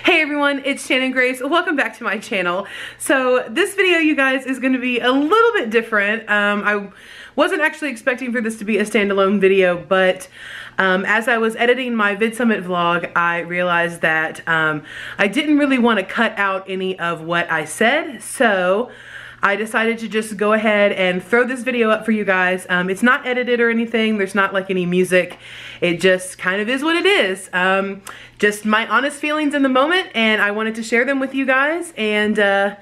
Hey everyone, it's Shannon Grace. Welcome back to my channel. So this video, you guys, is going to be a little bit different. I wasn't actually expecting for this to be a standalone video, but as I was editing my VidSummit vlog, I realized that I didn't really want to cut out any of what I said, so I decided to just go ahead and throw this video up for you guys. It's not edited or anything. There's not like any music. It just kind of is what it is. Just my honest feelings in the moment, and I wanted to share them with you guys, and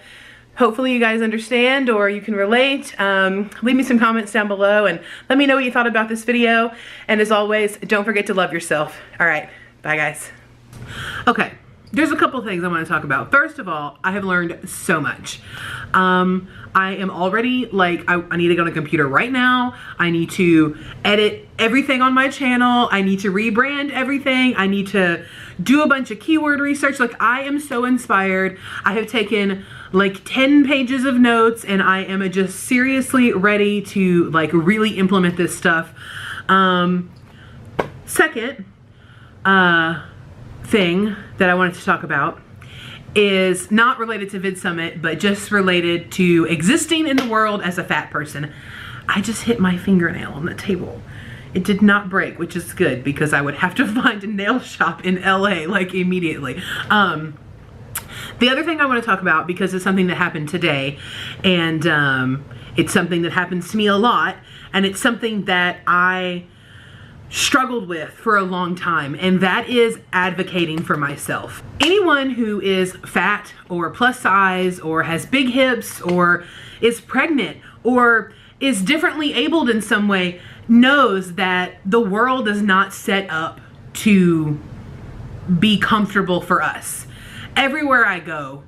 hopefully you guys understand or you can relate. Leave me some comments down below and let me know what you thought about this video. And as always, don't forget to love yourself. All right, bye guys. Okay. There's a couple things I want to talk about. First of all, I have learned so much. I am already like, I need to go on a computer right now. I need to edit everything on my channel. I need to rebrand everything. I need to do a bunch of keyword research. Like, I am so inspired. I have taken like 10 pages of notes and I am just seriously ready to like really implement this stuff. Second, thing that I wanted to talk about is not related to VidSummit, but just related to existing in the world as a fat person. I just hit my fingernail on the table. It did not break, which is good because I would have to find a nail shop in LA like immediately. The other thing I want to talk about, because it's something that happened today, and it's something that happens to me a lot, and it's something that I struggled with for a long time, and that is advocating for myself. Anyone who is fat or plus size or has big hips or is pregnant or is differently abled in some way knows that the world is not set up to be comfortable for us. Everywhere I go,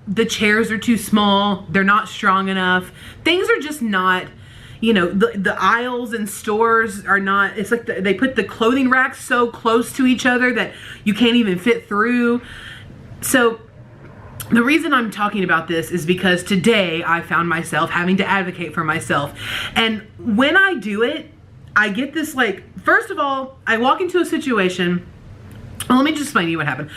the chairs are too small, they're not strong enough, things are just not, you know, the aisles in stores are not, it's like they put the clothing racks so close to each other that you can't even fit through. So the reason I'm talking about this is because today I found myself having to advocate for myself. And when I do it, I get this like, first of all, I walk into a situation, well, let me just explain to you what happened.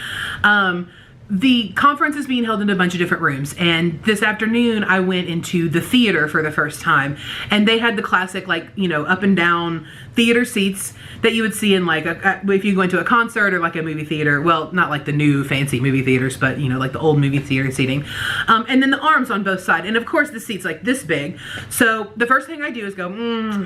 The conference is being held in a bunch of different rooms, and this afternoon I went into the theater for the first time, and they had the classic, like, you know, up and down theater seats that you would see in like if you go into a concert or like a movie theater. Well, not like the new fancy movie theaters, but you know, like the old movie theater seating. And then the arms on both sides, and of course the seat's like this big. So the first thing I do is go,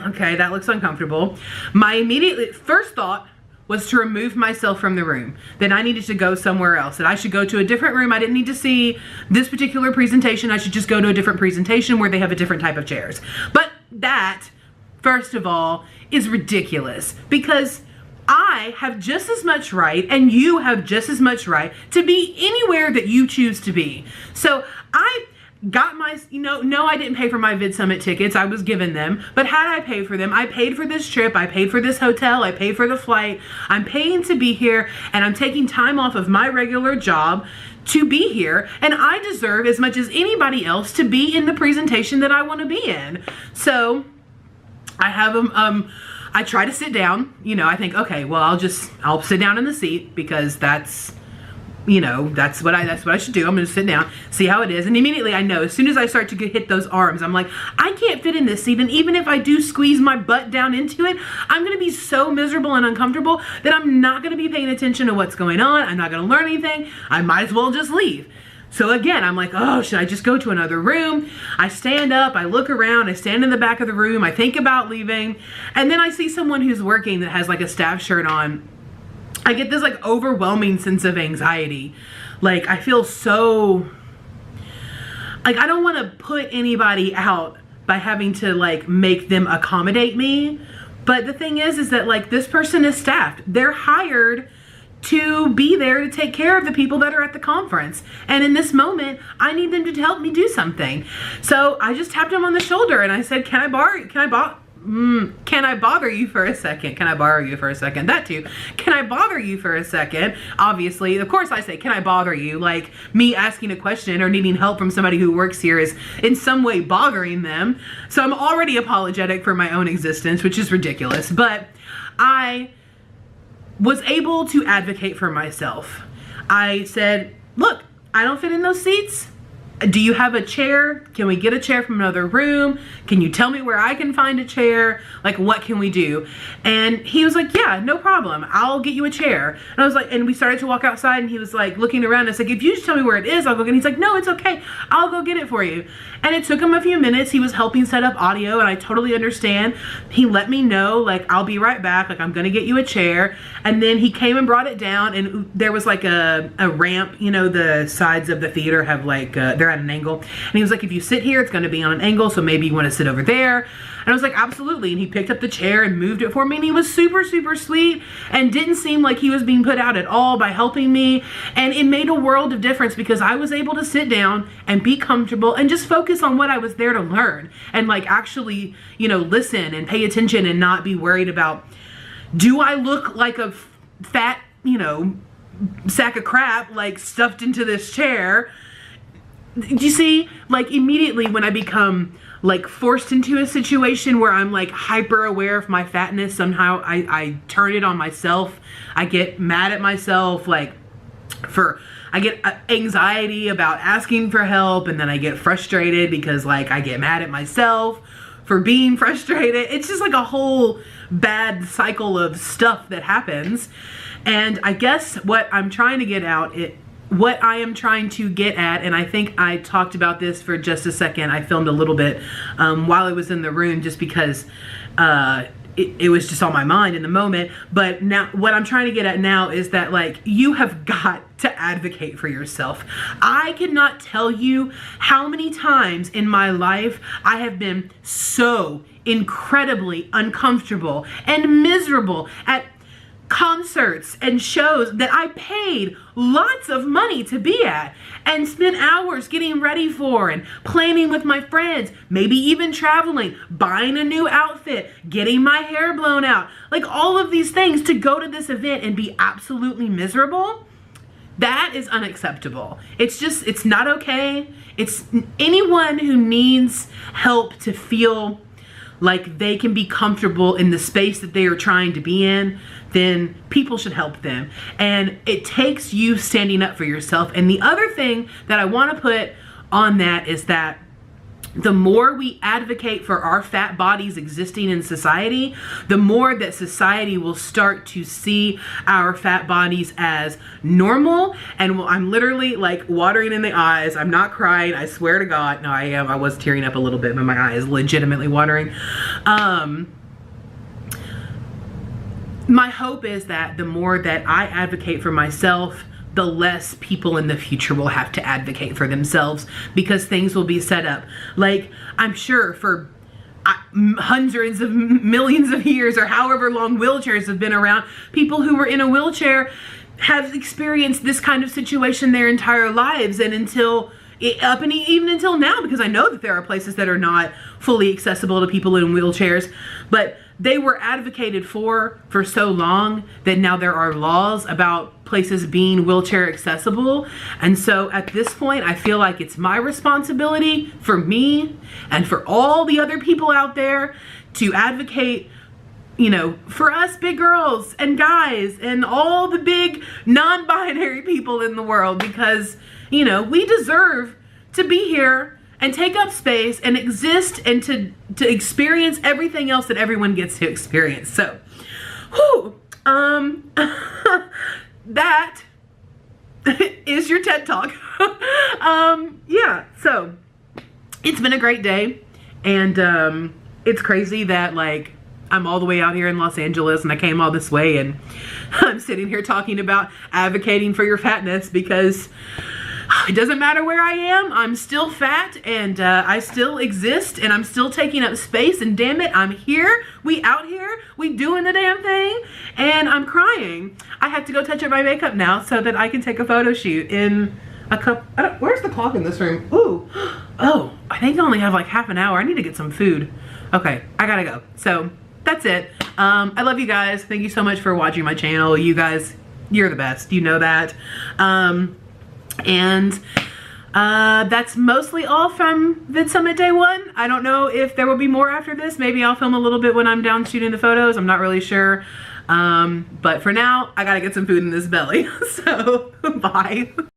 okay, that looks uncomfortable. My immediate first thought was to remove myself from the room, that I needed to go somewhere else, that I should go to a different room. I didn't need to see this particular presentation. I should just go to a different presentation where they have a different type of chairs. But that, first of all, is ridiculous, because I have just as much right and you have just as much right to be anywhere that you choose to be. So I got my, you know, no, I didn't pay for my VidSummit tickets. I was given them. But had I paid for them, I paid for this trip, I paid for this hotel, I paid for the flight. I'm paying to be here, and I'm taking time off of my regular job to be here, and I deserve as much as anybody else to be in the presentation that I want to be in. So I have I try to sit down. You know, I think, okay, well, I'll sit down in the seat because that's, you know, that's what I should do. I'm gonna sit down, see how it is, and immediately I know, as soon as I start to hit those arms, I'm like, I can't fit in this seat, and even if I do squeeze my butt down into it, I'm gonna be so miserable and uncomfortable that I'm not gonna be paying attention to what's going on. I'm not gonna learn anything. I might as well just leave. So again, I'm like, oh, should I just go to another room? I stand up, I look around, I stand in the back of the room, I think about leaving, and then I see someone who's working that has like a staff shirt on. I get this like overwhelming sense of anxiety. Like, I feel so, like, I don't want to put anybody out by having to like make them accommodate me. But the thing is that like, this person is staffed. They're hired to be there to take care of the people that are at the conference. And in this moment, I need them to help me do something. So I just tapped him on the shoulder and I said, can I bother you for a second? Can I borrow you for a second? That too. Can I bother you for a second? Obviously, of course I say, can I bother you? Like, me asking a question or needing help from somebody who works here is in some way bothering them. So I'm already apologetic for my own existence, which is ridiculous. But I was able to advocate for myself. I said, look, I don't fit in those seats. Do you have a chair? Can we get a chair from another room? Can you tell me where I can find a chair? Like, what can we do? And he was like, yeah, no problem. I'll get you a chair. And I was like, and we started to walk outside, and he was like looking around. I was like, if you just tell me where it is, I'll go get it. He's like, no, it's okay. I'll go get it for you. And it took him a few minutes. He was helping set up audio, and I totally understand. He let me know, like, I'll be right back. Like, I'm gonna get you a chair. And then he came and brought it down, and there was like a ramp. You know, the sides of the theater have like, they're at an angle. And he was like, if you sit here, it's gonna be on an angle, so maybe you wanna sit over there. And I was like, absolutely. And he picked up the chair and moved it for me, and he was super, super sweet and didn't seem like he was being put out at all by helping me. And it made a world of difference because I was able to sit down and be comfortable and just focus on what I was there to learn and like actually, you know, listen and pay attention and not be worried about, do I look like a fat, you know, sack of crap like stuffed into this chair? You see, like immediately when I become like forced into a situation where I'm like hyper aware of my fatness, somehow I turn it on myself. I get mad at myself, like I get anxiety about asking for help, and then I get frustrated because like I get mad at myself for being frustrated. It's just like a whole bad cycle of stuff that happens. And I guess what I'm trying to get out, what I am trying to get at, and I think I talked about this for just a second. I filmed a little bit while I was in the room just because it was just on my mind in the moment. But now what I'm trying to get at now is that like you have got to advocate for yourself. I cannot tell you how many times in my life I have been so incredibly uncomfortable and miserable at concerts and shows that I paid lots of money to be at and spent hours getting ready for and planning with my friends, maybe even traveling, buying a new outfit, getting my hair blown out, like all of these things to go to this event and be absolutely miserable. That is unacceptable. It's not okay. It's anyone who needs help to feel like they can be comfortable in the space that they are trying to be in, then people should help them. And it takes you standing up for yourself. And the other thing that I want to put on that is that the more we advocate for our fat bodies existing in society, the more that society will start to see our fat bodies as normal. And I'm literally like watering in the eyes. I'm not crying. I swear to God. No, I am. I was tearing up a little bit, but my eye is legitimately watering. My hope is that the more that I advocate for myself, the less people in the future will have to advocate for themselves because things will be set up. Like, I'm sure for hundreds of millions of years or however long wheelchairs have been around, people who were in a wheelchair have experienced this kind of situation their entire lives, and even until now, because I know that there are places that are not fully accessible to people in wheelchairs, but they were advocated for so long that now there are laws about places being wheelchair accessible. And so at this point, I feel like it's my responsibility for me and for all the other people out there to advocate, you know, for us big girls and guys and all the big non-binary people in the world, because, you know, we deserve to be here and take up space and exist and to experience everything else that everyone gets to experience. So, whew, that is your TED Talk. Yeah, so it's been a great day, and it's crazy that like I'm all the way out here in Los Angeles and I came all this way and I'm sitting here talking about advocating for your fatness, because it doesn't matter where I am, I'm still fat, and I still exist, and I'm still taking up space, and damn it, I'm here, we out here, we doing the damn thing, and I'm crying. I have to go touch up my makeup now so that I can take a photo shoot in a couple, where's the clock in this room? Ooh, oh, I think I only have like half an hour. I need to get some food. Okay, I gotta go. So that's it. I love you guys. Thank you so much for watching my channel. You guys, you're the best, you know that. And that's mostly all from VidSummit Day 1. I don't know if there will be more after this. Maybe I'll film a little bit when I'm down shooting the photos. I'm not really sure. But for now, I gotta get some food in this belly. So, bye.